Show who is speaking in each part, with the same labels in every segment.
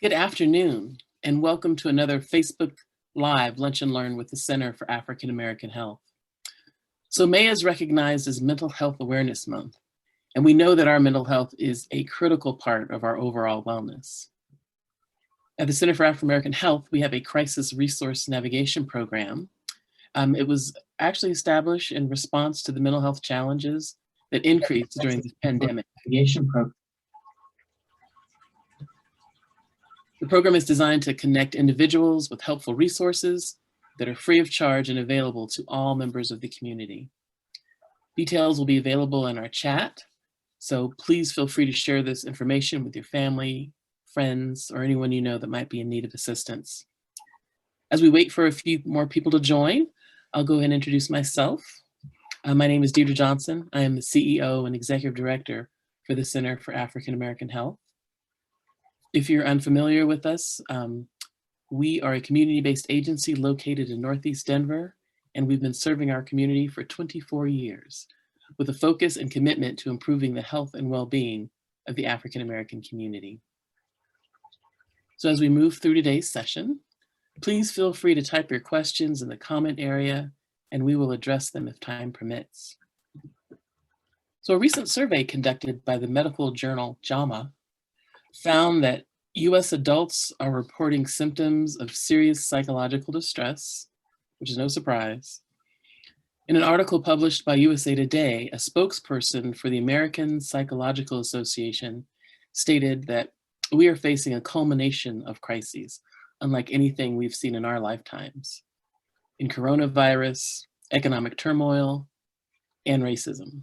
Speaker 1: Good afternoon, and welcome to another Facebook Live Lunch and Learn with the Center for African American Health. So May is recognized as Mental Health Awareness Month, and we know that our mental health is a critical part of our overall wellness. At the Center for African American Health, we have a crisis resource navigation program. It was actually established in response to the mental health challenges that increased during the pandemic. The program is designed to connect individuals with helpful resources that are free of charge and available to all members of the community. Details will be available in our chat, so please feel free to share this information with your family, friends, or anyone you know that might be in need of assistance. As we wait for a few more people to join, I'll go ahead and introduce myself. My name is Deidre Johnson. I am the CEO and Executive Director for the Center for African American Health. If you're unfamiliar with us, we are a community-based agency located in Northeast Denver, and we've been serving our community for 24 years with a focus and commitment to improving the health and well-being of the African American community. So as we move through today's session, please feel free to type your questions in the comment area, and we will address them if time permits. So a recent survey conducted by the medical journal JAMA found that US adults are reporting symptoms of serious psychological distress, which is no surprise. In an article published by USA Today, a spokesperson for the American Psychological Association stated that we are facing a culmination of crises, unlike anything we've seen in our lifetimes, in coronavirus, economic turmoil, and racism.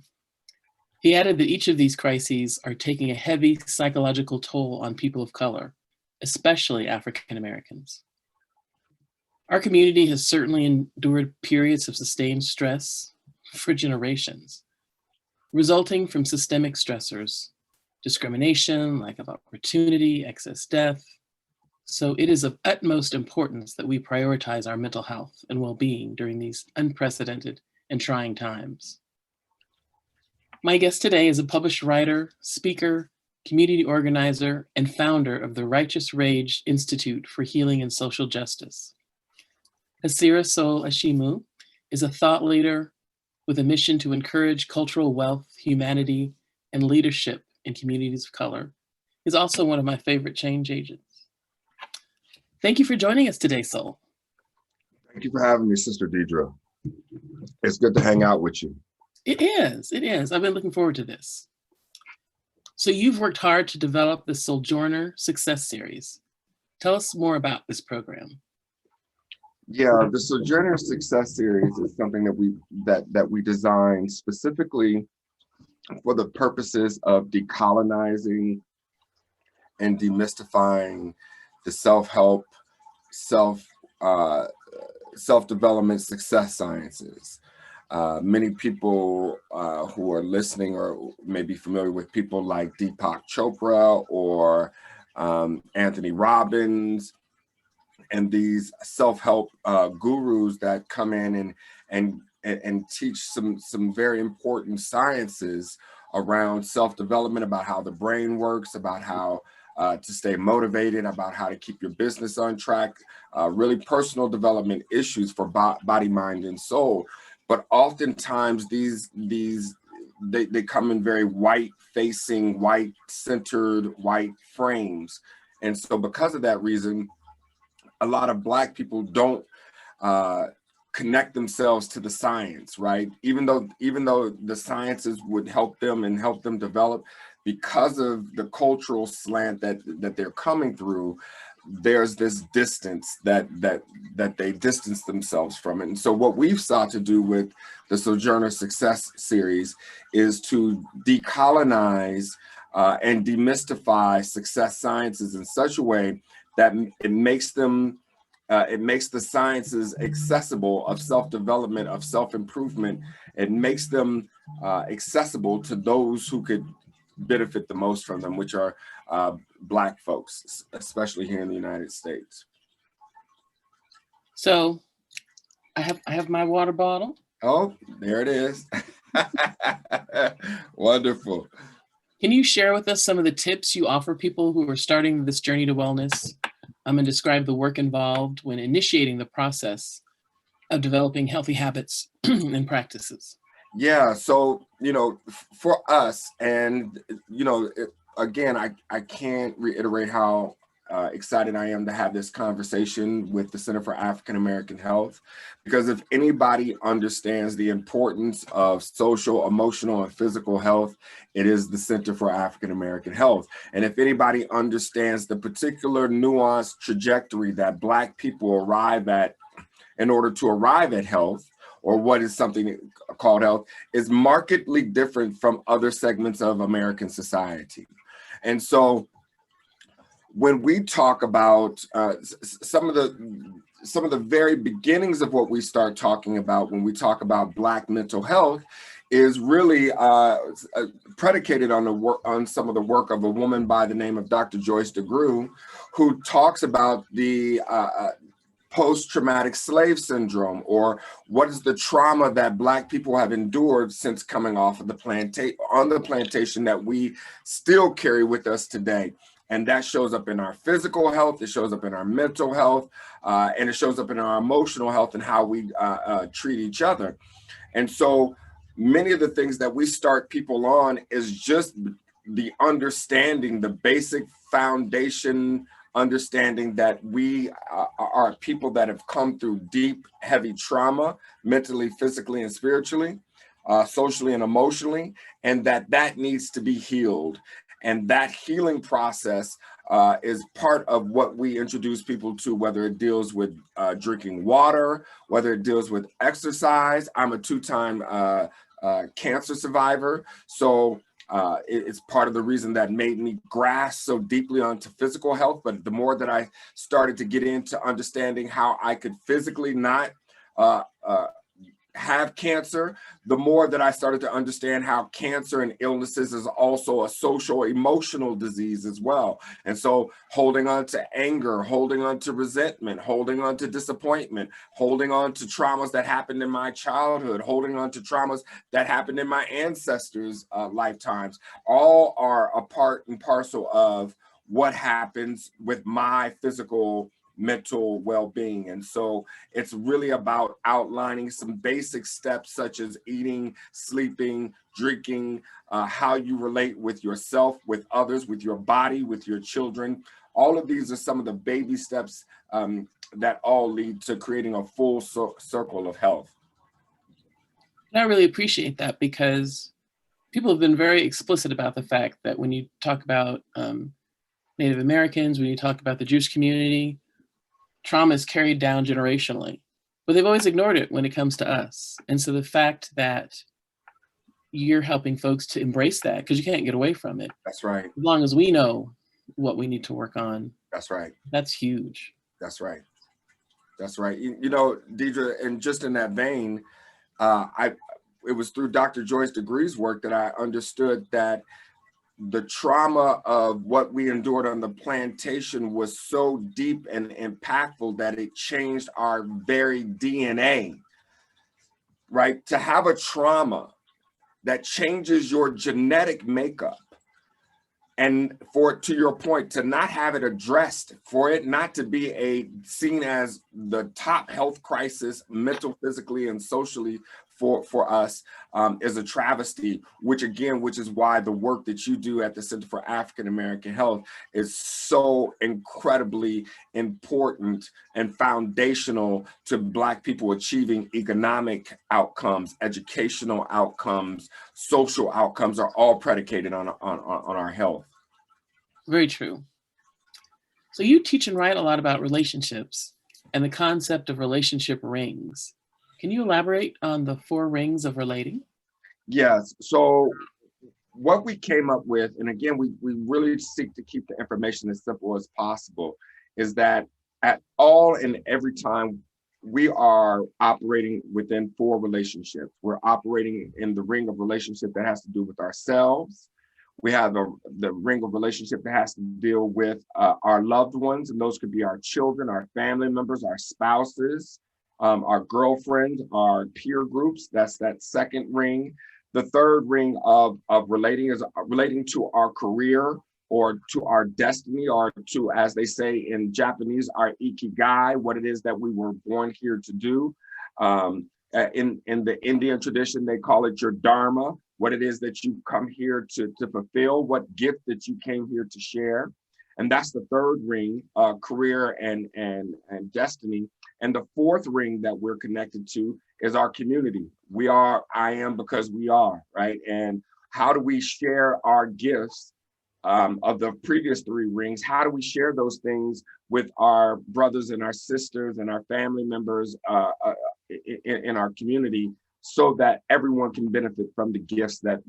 Speaker 1: He added that each of these crises are taking a heavy psychological toll on people of color, especially African Americans. Our community has certainly endured periods of sustained stress for generations, resulting from systemic stressors, discrimination, lack of opportunity, excess death. So it is of utmost importance that we prioritize our mental health and well-being during these unprecedented and trying times. My guest today is a published writer, speaker, community organizer, and founder of the Righteous Rage Institute for Healing and Social Justice. Hasira Ashemu is a thought leader with a mission to encourage cultural wealth, humanity, and leadership in communities of color. He's also one of my favorite change agents. Thank you for joining us today, Soul.
Speaker 2: Thank you for having me, Sister Deidre. It's good to hang out with you.
Speaker 1: It is. I've been looking forward to this. So you've worked hard to develop the Sojourner Success Series. Tell us more about this program.
Speaker 2: Yeah, the Sojourner Success Series is something that we designed specifically for the purposes of decolonizing and demystifying the self-help, self-development success sciences. Many people who are listening or may be familiar with people like Deepak Chopra or Anthony Robbins, and these self-help gurus that come in and teach some very important sciences around self-development, about how the brain works, about how to stay motivated, about how to keep your business on track, really personal development issues for body, mind, and soul. But oftentimes they come in very white-facing, white-centered, white frames. And so because of that reason, a lot of Black people don't connect themselves to the science, right? Even though the sciences would help them and help them develop, because of the cultural slant that they're coming through, there's this distance that they distance themselves from it. And so what we've sought to do with the Sojourner Success Series is to decolonize and demystify success sciences in such a way that it makes the sciences accessible of self-development, of self-improvement. It makes them accessible to those who could benefit the most from them, which are Black folks, especially here in the United States.
Speaker 1: So I have my water bottle.
Speaker 2: Oh, there it is. Wonderful.
Speaker 1: Can you share with us some of the tips you offer people who are starting this journey to wellness, and describe the work involved when initiating the process of developing healthy habits and practices?
Speaker 2: Yeah, so, for us, and, again, I can't reiterate how excited I am to have this conversation with the Center for African American Health, because if anybody understands the importance of social, emotional, and physical health, it is the Center for African American Health. And if anybody understands the particular nuanced trajectory that Black people arrive at in order to arrive at health, or what is something called health, is markedly different from other segments of American society. And so when we talk about some of the very beginnings of what we start talking about when we talk about Black mental health is really predicated on some of the work of a woman by the name of Dr. Joyce DeGruy, who talks about the post-traumatic slave syndrome, or what is the trauma that Black people have endured since coming off of the plantation that we still carry with us today. And that shows up in our physical health, it shows up in our mental health, and it shows up in our emotional health and how we treat each other. And so many of the things that we start people on is just the understanding, the basic foundation understanding that we are people that have come through deep, heavy trauma, mentally, physically, and spiritually, socially and emotionally, and that needs to be healed. And that healing process is part of what we introduce people to, whether it deals with drinking water, whether it deals with exercise. I'm a two-time cancer survivor, so it's part of the reason that made me grasp so deeply onto physical health. But the more that I started to get into understanding how I could physically not have cancer, the more that I started to understand how cancer and illnesses is also a social emotional disease as well. And so holding on to anger, holding on to resentment, holding on to disappointment, holding on to traumas that happened in my childhood, holding on to traumas that happened in my ancestors' lifetimes, all are a part and parcel of what happens with my physical mental well-being. And so it's really about outlining some basic steps such as eating, sleeping, drinking, how you relate with yourself, with others, with your body, with your children. All of these are some of the baby steps that all lead to creating a full circle of health.
Speaker 1: And I really appreciate that, because people have been very explicit about the fact that when you talk about Native Americans, when you talk about the Jewish community, trauma is carried down generationally, but they've always ignored it when it comes to us. And so the fact that you're helping folks to embrace that, because you can't get away from it.
Speaker 2: That's right.
Speaker 1: As long as we know what we need to work on.
Speaker 2: That's right.
Speaker 1: That's huge.
Speaker 2: That's right. That's right. Deidre, and just in that vein, it was through Dr. Joyce DeGruy's work that I understood that the trauma of what we endured on the plantation was so deep and impactful that it changed our very DNA, right? To have a trauma that changes your genetic makeup, and for it, to your point, to not have it addressed, for it not to be seen as the top health crisis, mental, physically, and socially for us, is a travesty, which is why the work that you do at the Center for African American Health is so incredibly important and foundational to Black people achieving economic outcomes, educational outcomes, social outcomes are all predicated on our health.
Speaker 1: Very true. So you teach and write a lot about relationships and the concept of relationship rings. Can you elaborate on the 4 rings of relating?
Speaker 2: Yes. So what we came up with, and again, we really seek to keep the information as simple as possible, is that at all and every time we are operating within 4 relationships. We're operating in the ring of relationship that has to do with ourselves. We have the ring of relationship that has to deal with our loved ones, and those could be our children, our family members, our spouses, our girlfriends, our peer groups. That's that second ring. The third ring of relating is relating to our career or to our destiny, or to, as they say in Japanese, our ikigai, what it is that we were born here to do. In the Indian tradition, they call it your dharma, what it is that you come here to fulfill, what gift that you came here to share. And that's the third ring, career and destiny. And the fourth ring that we're connected to is our community. We are, I am because we are, right? And how do we share our gifts of the previous three rings? How do we share those things with our brothers and our sisters and our family members in our community, so that everyone can benefit from the gifts that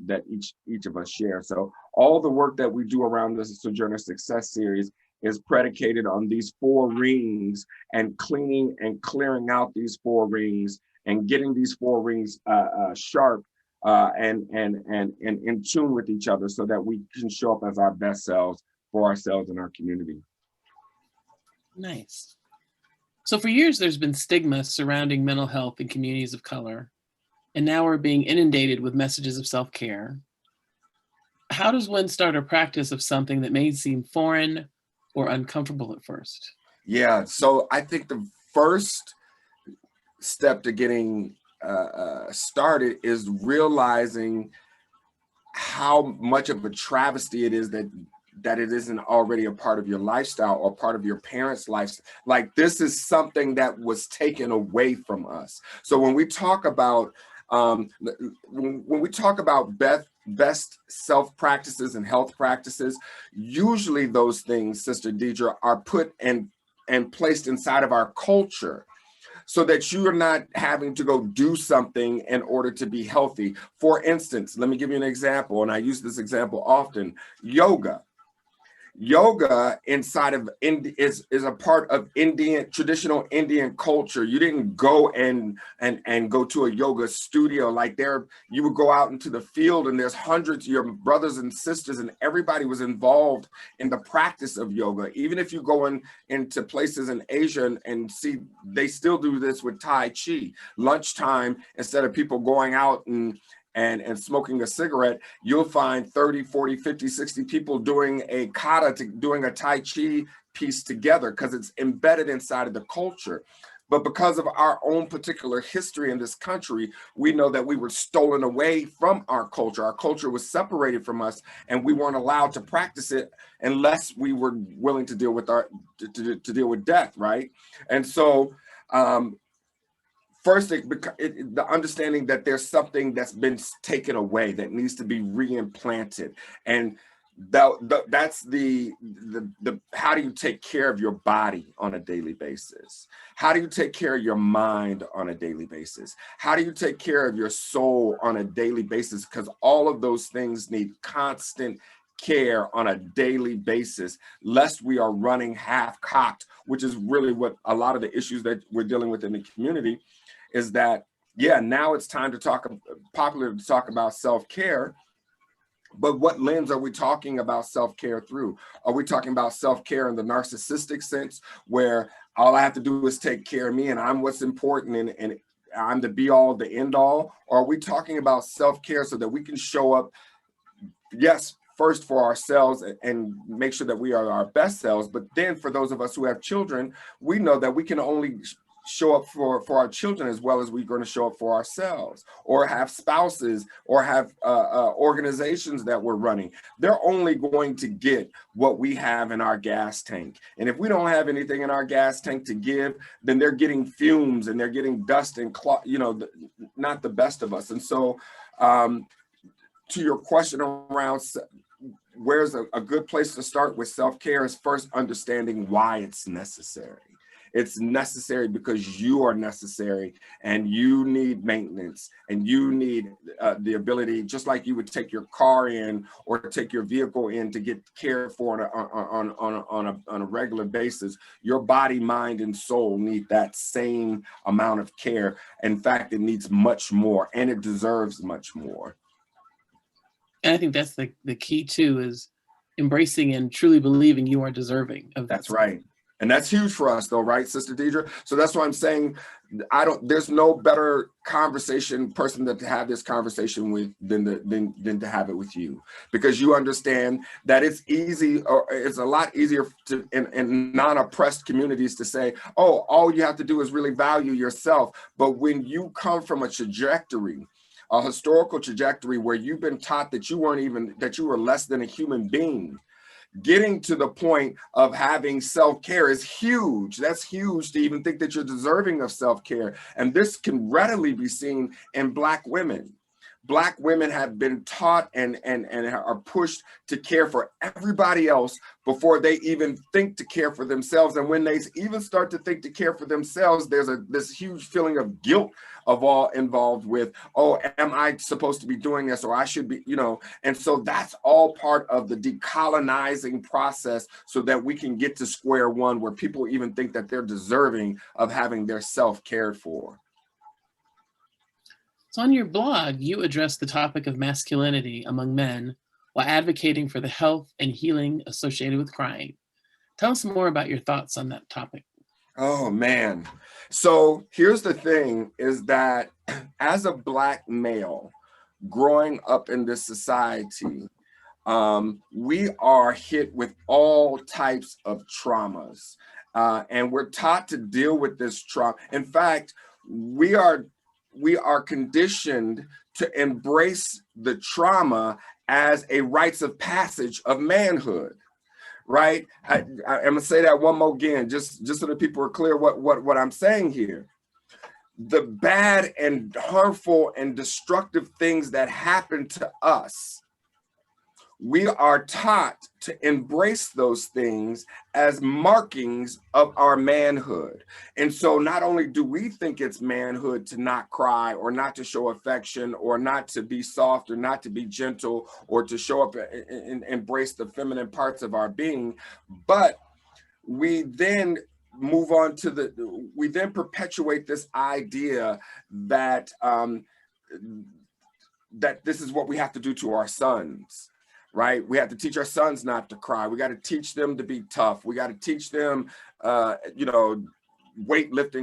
Speaker 2: each of us share? So all the work that we do around the Sojourner Success Series is predicated on these four rings, and cleaning and clearing out these four rings and getting these four rings sharp and in tune with each other, so that we can show up as our best selves for ourselves and our community.
Speaker 1: Nice. So for years, there's been stigma surrounding mental health in communities of color, and now we're being inundated with messages of self-care. How does one start a practice of something that may seem foreign or uncomfortable at first?
Speaker 2: Yeah, so I think the first step to getting started is realizing how much of a travesty it is that it isn't already a part of your lifestyle or part of your parents' lifestyle. Like, this is something that was taken away from us. So when we talk about best self practices and health practices, usually those things, Sister Deidre, are put and placed inside of our culture, so that you are not having to go do something in order to be healthy. For instance, let me give you an example, and I use this example often. Yoga inside of is a part of traditional Indian culture. You didn't go and go to a yoga studio. Like, you would go out into the field, and there's hundreds of your brothers and sisters, and everybody was involved in the practice of yoga. Even if you go into places in Asia and see, they still do this with Tai Chi. Lunchtime, instead of people going out and smoking a cigarette, you'll find 30, 40, 50, 60 people doing a kata, doing a Tai Chi piece together, because it's embedded inside of the culture. But because of our own particular history in this country, we know that we were stolen away from our culture. Our culture was separated from us, and we weren't allowed to practice it unless we were willing to deal with to deal with death, right? And so, first, the understanding that there's something that's been taken away that needs to be reimplanted, and that's the how do you take care of your body on a daily basis? How do you take care of your mind on a daily basis? How do you take care of your soul on a daily basis? Because all of those things need constant care on a daily basis, lest we are running half-cocked, which is really what a lot of the issues that we're dealing with in the community is. That, yeah, now it's time to talk about self-care, but what lens are we talking about self-care through? Are we talking about self-care in the narcissistic sense, where all I have to do is take care of me and I'm what's important and I'm the be-all, the end-all? Or are we talking about self-care so that we can show up, yes, first for ourselves and make sure that we are our best selves, but then for those of us who have children, we know that we can only show up for our children as well as we're going to show up for ourselves, or have spouses, or have organizations that we're running. They're only going to get what we have in our gas tank. And if we don't have anything in our gas tank to give, then they're getting fumes and they're getting dust and not the best of us. And so to your question around where's a good place to start with self-care is first understanding why it's necessary. It's necessary because you are necessary, and you need maintenance, and you need the ability, just like you would take your car in or take your vehicle in to get cared for on a regular basis. Your body, mind, and soul need that same amount of care. In fact, it needs much more, and it deserves much more.
Speaker 1: And I think that's the key too, is embracing and truly believing you are deserving of that.
Speaker 2: That's right. And that's huge for us though, right, Sister Deidre? So that's why I'm saying there's no better person to have this conversation with than to have it with you, because you understand that it's easy, or it's a lot easier to in non-oppressed communities to say, oh, all you have to do is really value yourself. But when you come from a historical trajectory where you've been taught that you were less than a human being, getting to the point of having self-care is huge. That's huge to even think that you're deserving of self-care. And this can readily be seen in Black women. Black women have been taught and are pushed to care for everybody else before they even think to care for themselves. And when they even start to think to care for themselves, there's this huge feeling of guilt of all involved with, oh, am I supposed to be doing this, or I should be, and so that's all part of the decolonizing process so that we can get to square one where people even think that they're deserving of having their self cared for.
Speaker 1: So on your blog, you address the topic of masculinity among men while advocating for the health and healing associated with crying. Tell us more about your thoughts on that topic.
Speaker 2: Oh, man. So here's the thing, is that as a Black male growing up in this society, we are hit with all types of traumas, and we're taught to deal with this trauma. In fact, we are conditioned to embrace the trauma as a rites of passage of manhood, right? I'm gonna say that one more again, just so that people are clear what I'm saying here. The bad and harmful and destructive things that happen to us, we are taught to embrace those things as markings of our manhood. And so not only do we think it's manhood to not cry, or not to show affection, or not to be soft, or not to be gentle, or to show up and embrace the feminine parts of our being, but we then move on to we then perpetuate this idea that that this is what we have to do to our sons. Right? We have to teach our sons not to cry. We got to teach them to be tough. We got to teach them, weightlifting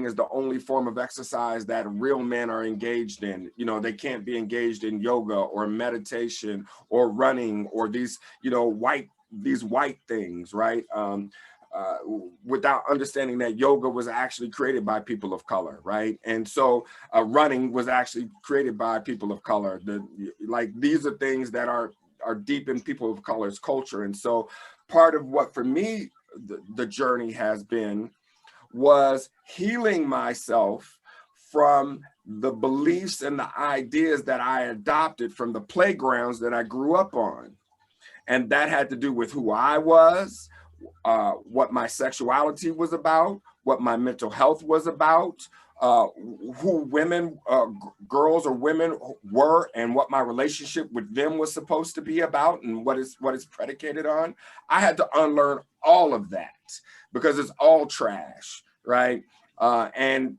Speaker 2: is the only form of exercise that real men are engaged in. They can't be engaged in yoga or meditation or running or these white things, right? Without understanding that yoga was actually created by people of color, right? And so running was actually created by people of color. These are things that are deep in people of color's culture. And so part of what for me the journey has been was healing myself from the beliefs and the ideas that I adopted from the playgrounds that I grew up on. And that had to do with who I was, what my sexuality was about, what my mental health was about, who women, girls or women were, and what my relationship with them was supposed to be about, and what it's predicated on. I had to unlearn all of that because it's all trash, right? And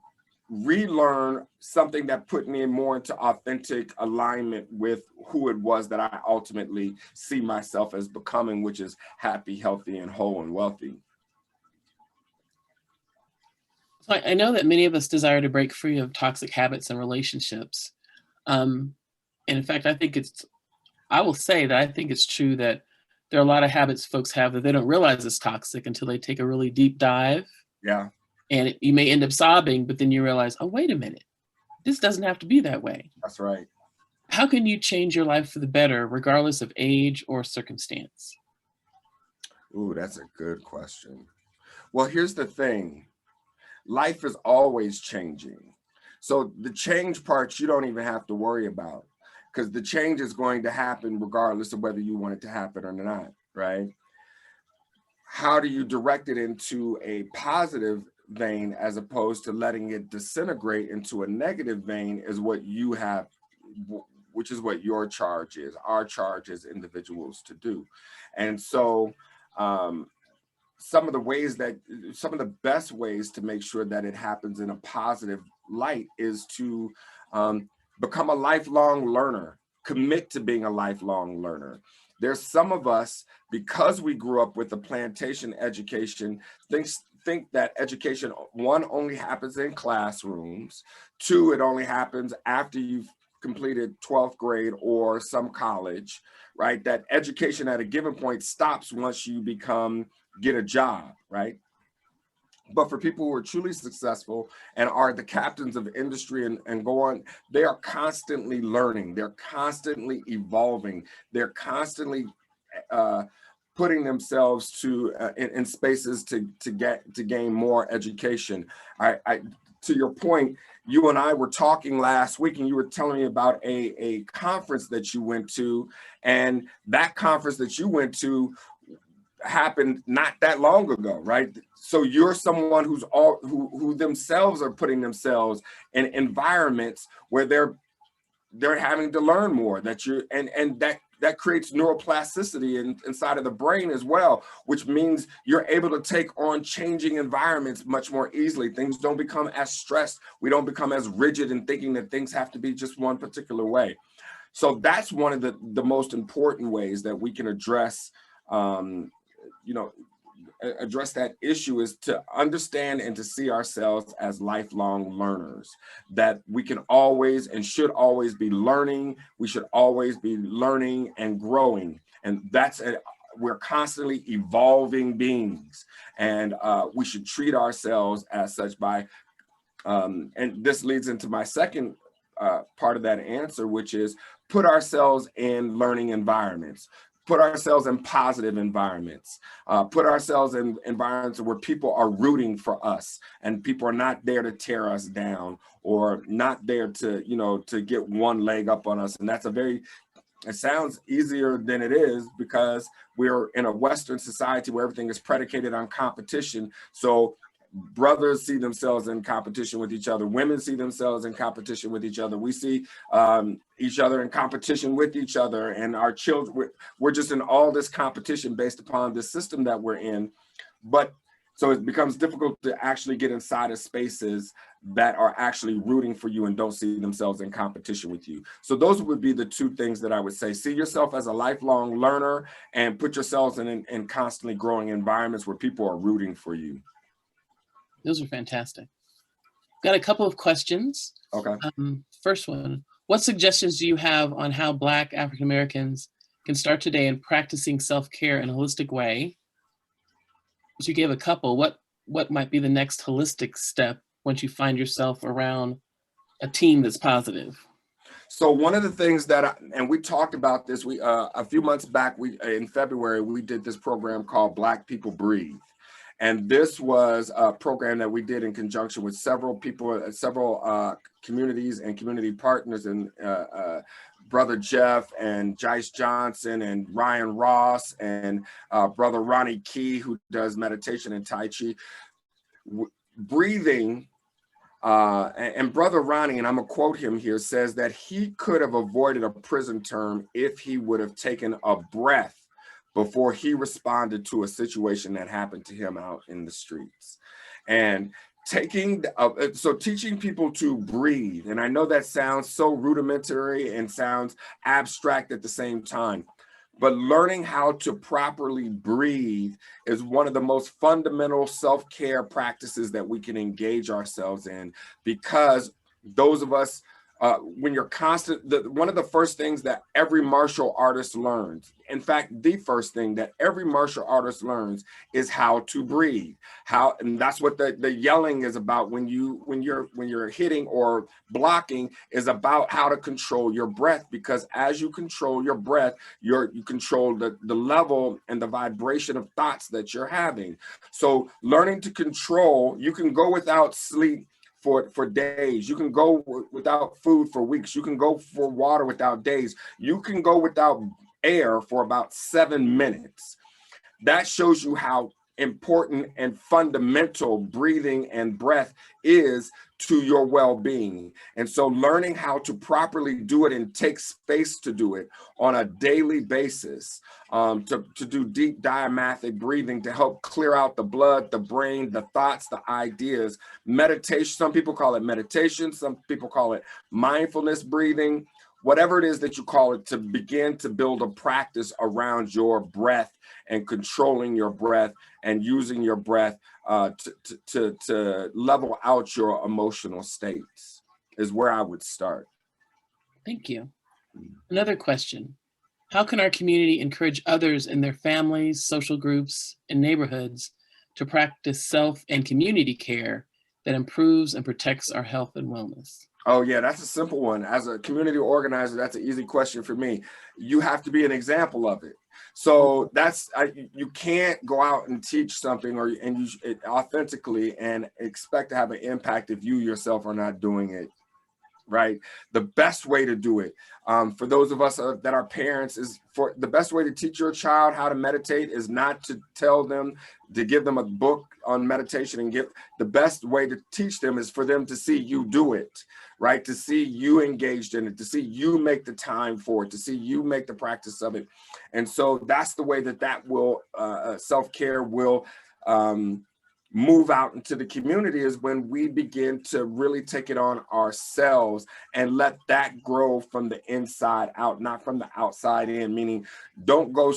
Speaker 2: relearn something that put me more into authentic alignment with who it was that I ultimately see myself as becoming, which is happy, healthy, and whole and wealthy.
Speaker 1: So I know that many of us desire to break free of toxic habits and relationships. And in fact, I will say that I think it's true that there are a lot of habits folks have that they don't realize is toxic until they take a really deep dive.
Speaker 2: Yeah.
Speaker 1: And you may end up sobbing, but then you realize, oh, wait a minute, this doesn't have to be that way.
Speaker 2: That's right.
Speaker 1: How can you change your life for the better, regardless of age or circumstance?
Speaker 2: Ooh, that's a good question. Well, here's the thing. Life is always changing. So the change parts you don't even have to worry about, because the change is going to happen regardless of whether you want it to happen or not, right? How do you direct it into a positive vein as opposed to letting it disintegrate into a negative vein is what you have, which is what your charge is, our charge as individuals to do. And so some of the best ways to make sure that it happens in a positive light is to become a lifelong learner, commit to being a lifelong learner. There's some of us, because we grew up with a plantation education, think that education, one, only happens in classrooms. Two, it only happens after you've completed 12th grade or some college, right? That education at a given point stops once you get a job, right? But for people who are truly successful and are the captains of industry and go on, they are constantly learning. They're constantly evolving. They're constantly putting themselves in spaces to gain more education. To your point, you and I were talking last week, and you were telling me about a conference that you went to, and that conference that you went to happened not that long ago, right? So you're someone who themselves are putting themselves in environments where they're having to learn more, that creates neuroplasticity inside of the brain as well, which means you're able to take on changing environments much more easily. Things don't become as stressed. We don't become as rigid in thinking that things have to be just one particular way. So that's one of the most important ways that we can address address that issue, is to understand and to see ourselves as lifelong learners, that we can always and should always be learning. We should always be learning and growing. And we're constantly evolving beings, and we should treat ourselves as such and this leads into my second part of that answer, which is put ourselves in learning environments. Put ourselves in positive environments, put ourselves in environments where people are rooting for us and people are not there to tear us down or not there to get one leg up on us. And it sounds easier than it is, because we're in a Western society where everything is predicated on competition. So brothers see themselves in competition with each other. Women see themselves in competition with each other. We see each other in competition with each other, and our children, we're just in all this competition based upon the system that we're in. But so it becomes difficult to actually get inside of spaces that are actually rooting for you and don't see themselves in competition with you. So those would be the two things that I would say. See yourself as a lifelong learner, and put yourselves in constantly growing environments where people are rooting for you.
Speaker 1: Those are fantastic. Got a couple of questions.
Speaker 2: Okay.
Speaker 1: First one, what suggestions do you have on how Black African Americans can start today in practicing self-care in a holistic way? So you gave a couple. What might be the next holistic step once you find yourself around a team that's positive?
Speaker 2: So one of the things and we talked about this, a few months back, in February, we did this program called Black People Breathe. And this was a program that we did in conjunction with several people, several communities and community partners, and Brother Jeff and Deidre Johnson and Ryan Ross and Brother Ronnie Key, who does meditation and Tai Chi. Breathing, and Brother Ronnie, and I'm gonna quote him here, says that he could have avoided a prison term if he would have taken a breath before he responded to a situation that happened to him out in the streets. And teaching people to breathe, and I know that sounds so rudimentary and sounds abstract at the same time, but learning how to properly breathe is one of the most fundamental self-care practices that we can engage ourselves in, because those of us, when you're one of the first things that every martial artist learns, in fact, the first thing that every martial artist learns, is how to breathe. And that's what the yelling is about when you're hitting or blocking, is about how to control your breath, because as you control your breath, you control the level and the vibration of thoughts that you're having. So learning to control, you can go without sleep for days. You can go without food for weeks. You can go for water without days. You can go without air for about 7 minutes. That shows you how important and fundamental breathing and breath is to your well-being. And so learning how to properly do it and take space to do it on a daily basis, to do deep diaphragmatic breathing to help clear out the blood, the brain, the thoughts, the ideas. Meditation, some people call it meditation, some people call it mindfulness breathing. whatever it is that you call it, to begin to build a practice around your breath and controlling your breath and using your breath to level out your emotional states is where I would start.
Speaker 1: Thank you. Another question. How can our community encourage others in their families, social groups, and neighborhoods to practice self and community care that improves and protects our health and wellness?
Speaker 2: Oh yeah, that's a simple one. As a community organizer, that's an easy question for me. You have to be an example of it. So you can't go out and teach something authentically and expect to have an impact if you yourself are not doing it. Right. The best way to do it, for those of us that are parents, the best way to teach your child how to meditate is not to tell them, to give them a book on meditation the best way to teach them is for them to see you do it, right? To see you engaged in it, to see you make the time for it, to see you make the practice of it. And so that's the way that will self-care will move out into the community, is when we begin to really take it on ourselves and let that grow from the inside out, not from the outside in. Meaning, don't go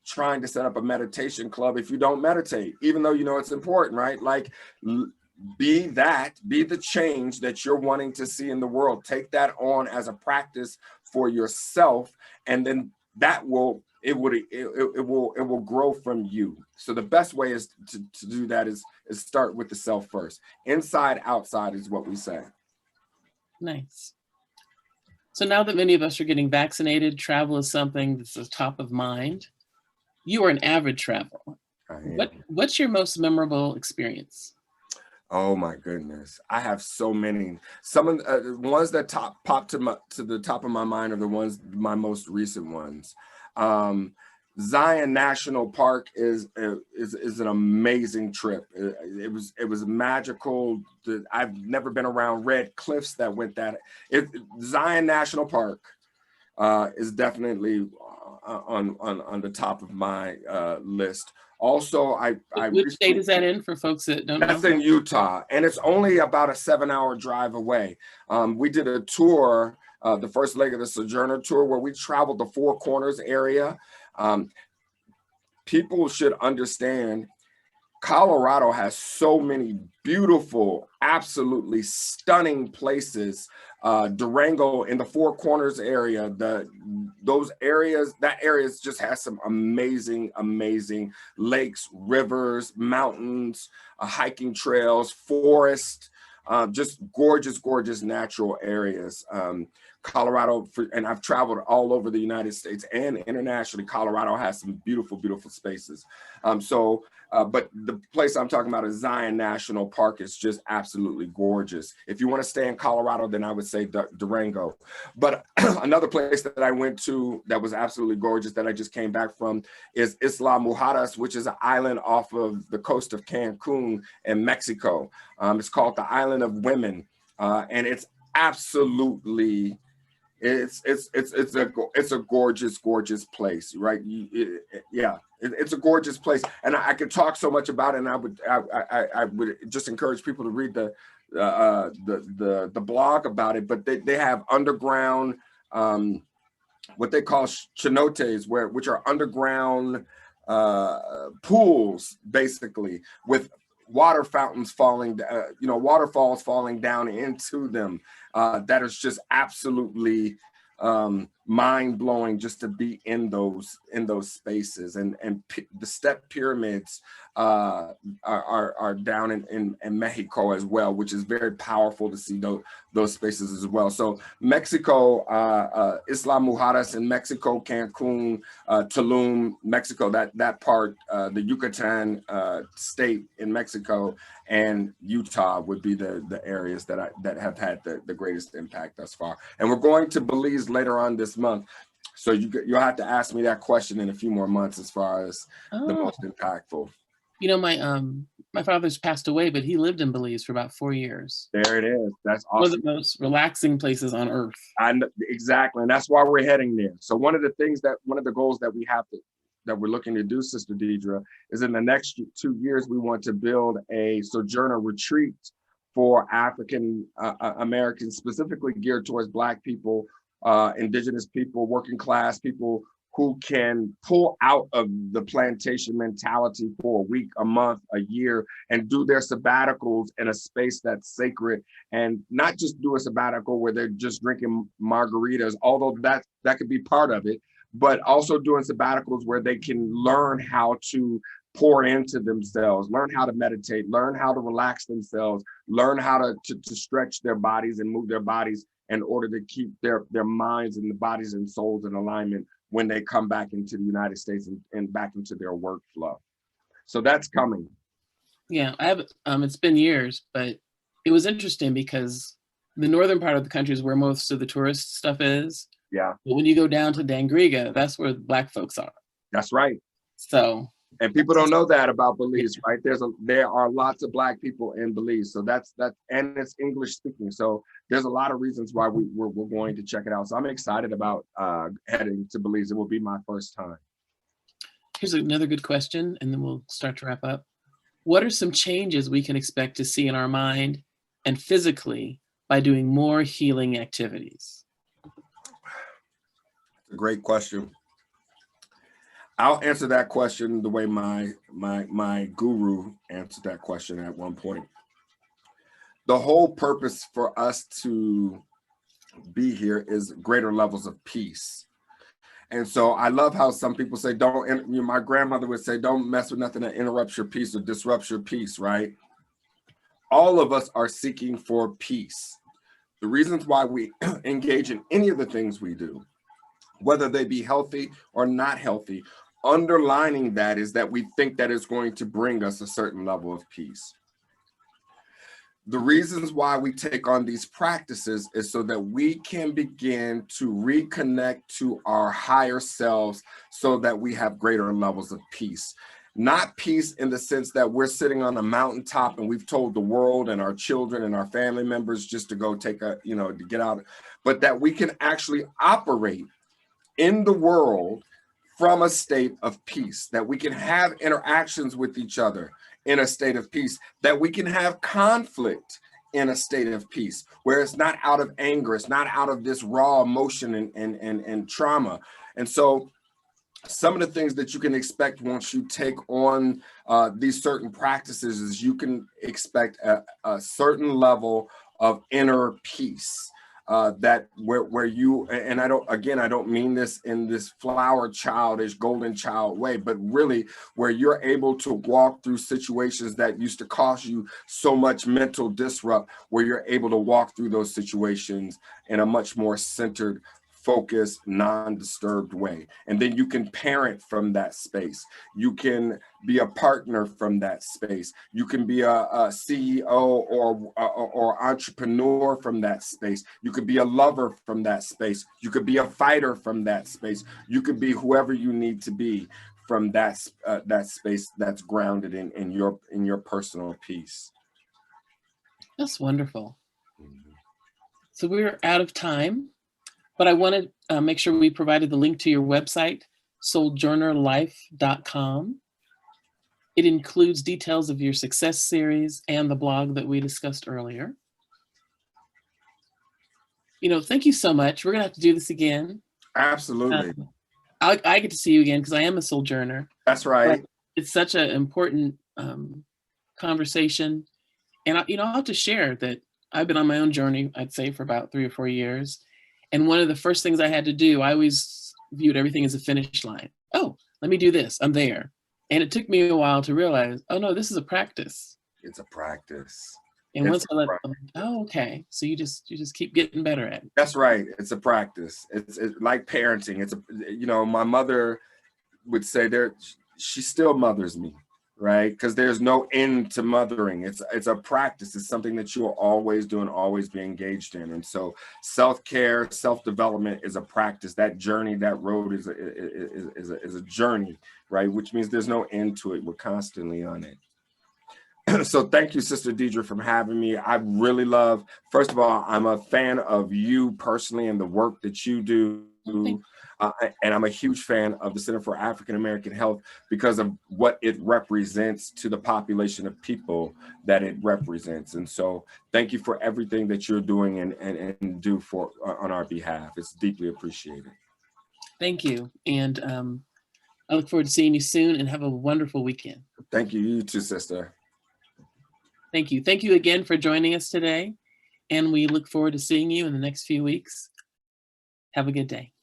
Speaker 2: trying to set up a meditation club if you don't meditate, even though you know it's important, right? Like, be the change that you're wanting to see in the world. Take that on as a practice for yourself, and then that will grow from you. So the best way is to do that is start with the self first. Inside, outside is what we say.
Speaker 1: Nice. So now that many of us are getting vaccinated, travel is something that's the top of mind. You are an avid traveler. What's your most memorable experience?
Speaker 2: Oh my goodness, I have so many. Some of the ones that popped to the top of my mind are my most recent ones. Zion National Park is an amazing trip. It was magical. I've never been around red cliffs that went that. Zion National Park is definitely on the top of my list. Also,
Speaker 1: which state is that in for folks that don't know?
Speaker 2: That's in Utah, and it's only about a 7-hour drive away. We did a tour, the first leg of the Sojourner tour, where we traveled the Four Corners area. People should understand, Colorado has so many beautiful, absolutely stunning places. Durango in the Four Corners area, that area just has some amazing lakes, rivers, mountains, hiking trails, forest, just gorgeous natural areas. Colorado, and I've traveled all over the United States and internationally. Colorado has some beautiful spaces. But the place I'm talking about is Zion National Park. Is just absolutely gorgeous. If you want to stay in Colorado, then I would say Durango. But another place that I went to that was absolutely gorgeous that I just came back from is Isla Mujeres, which is an island off of the coast of Cancun in Mexico. It's called the Island of Women, and it's absolutely it's a gorgeous place, right? It's a gorgeous place, and I could talk so much about it. And I would just encourage people to read the blog about it. But they have underground, what they call cenotes, which are underground pools, basically, with water fountains waterfalls falling down into them. That is just absolutely mind-blowing just to be in those spaces. And the step pyramids are down in Mexico as well, which is very powerful to see those spaces as well. So Mexico, Isla Mujeres in Mexico, Cancun, Tulum, Mexico, that part, the Yucatan state in Mexico, and Utah would be the areas that have had the greatest impact thus far. And we're going to Belize later on this month, so you'll have to ask me that question in a few more months as far as the most impactful.
Speaker 1: You know, my father's passed away, but he lived in Belize for about 4 years.
Speaker 2: There it is. That's awesome.
Speaker 1: One of the most relaxing places on earth.
Speaker 2: Exactly, and that's why we're heading there. So one of the goals that we're looking to do, Sister Deidre, is in the next 2 years, we want to build a Sojourner retreat for African Americans, specifically geared towards Black people indigenous people, working class people who can pull out of the plantation mentality for a week, a month, a year, and do their sabbaticals in a space that's sacred, and not just do a sabbatical where they're just drinking margaritas, although that could be part of it, but also doing sabbaticals where they can learn how to pour into themselves, learn how to meditate, learn how to relax themselves, learn how to stretch their bodies and move their bodies in order to keep their minds and the bodies and souls in alignment when they come back into the United States and back into their workflow. So that's coming.
Speaker 1: Yeah, I have. It's been years, but it was interesting because the northern part of the country is where most of the tourist stuff is.
Speaker 2: Yeah.
Speaker 1: But when you go down to Dangriga, that's where Black folks are.
Speaker 2: That's right.
Speaker 1: So.
Speaker 2: And people don't know that about Belize, right? There are lots of Black people in Belize, so that's and it's English speaking. So there's a lot of reasons why we're going to check it out. So I'm excited about heading to Belize. It will be my first time.
Speaker 1: Here's another good question, and then we'll start to wrap up. What are some changes we can expect to see in our mind and physically by doing more healing activities?
Speaker 2: It's a great question. I'll answer that question the way my guru answered that question at one point. The whole purpose for us to be here is greater levels of peace. And so I love how some people say, my grandmother would say, don't mess with nothing that interrupts your peace or disrupts your peace, right? All of us are seeking for peace. The reasons why we engage in any of the things we do, whether they be healthy or not healthy, underlining that is that we think that it's going to bring us a certain level of peace. The reasons why we take on these practices is so that we can begin to reconnect to our higher selves so that we have greater levels of peace. Not peace in the sense that we're sitting on a mountaintop and we've told the world and our children and our family members just to go take to get out, but that we can actually operate in the world from a state of peace, that we can have interactions with each other in a state of peace, that we can have conflict in a state of peace, where it's not out of anger, it's not out of this raw emotion and trauma. And so some of the things that you can expect once you take on these certain practices is you can expect a certain level of inner peace. That where you, and I don't mean this in this flower childish golden child way, but really where you're able to walk through situations that used to cause you so much mental disrupt, where you're able to walk through those situations in a much more centered, focused, non-disturbed way. And then you can parent from that space. You can be a partner from that space. You can be a CEO or entrepreneur from that space. You could be a lover from that space. You could be a fighter from that space. You could be whoever you need to be from that space that's grounded in your personal peace.
Speaker 1: That's wonderful. So we're out of time. But I wanted to make sure we provided the link to your website, sojournerlife.com. It includes details of your success series and the blog that we discussed earlier. Thank you so much. We're going to have to do this again.
Speaker 2: Absolutely.
Speaker 1: I get to see you again because I am a sojourner.
Speaker 2: That's right.
Speaker 1: But it's such an important conversation. And I'll have to share that I've been on my own journey, I'd say, for about 3 or 4 years. And one of the first things I had to do, I always viewed everything as a finish line. Oh, let me do this. I'm there. And it took me a while to realize, oh no, this is a practice.
Speaker 2: It's a practice.
Speaker 1: And once I okay. So you just keep getting better at it.
Speaker 2: That's right. It's a practice. It's like parenting. My mother would say she still mothers me, right? Because there's no end to mothering. It's a practice. It's something that you will always do and always be engaged in. And so self-care, self-development is a practice. That journey, that road is a journey, right? Which means there's no end to it. We're constantly on it. So thank you, Sister Deidre, for having me. I really love, first of all, I'm a fan of you personally and the work that you do. And I'm a huge fan of the Center for African American Health because of what it represents to the population of people that it represents. And so thank you for everything that you're doing and do for on our behalf. It's deeply appreciated.
Speaker 1: Thank you. And I look forward to seeing you soon, and have a wonderful weekend.
Speaker 2: Thank you. You too, sister.
Speaker 1: Thank you. Thank you again for joining us today. And we look forward to seeing you in the next few weeks. Have a good day.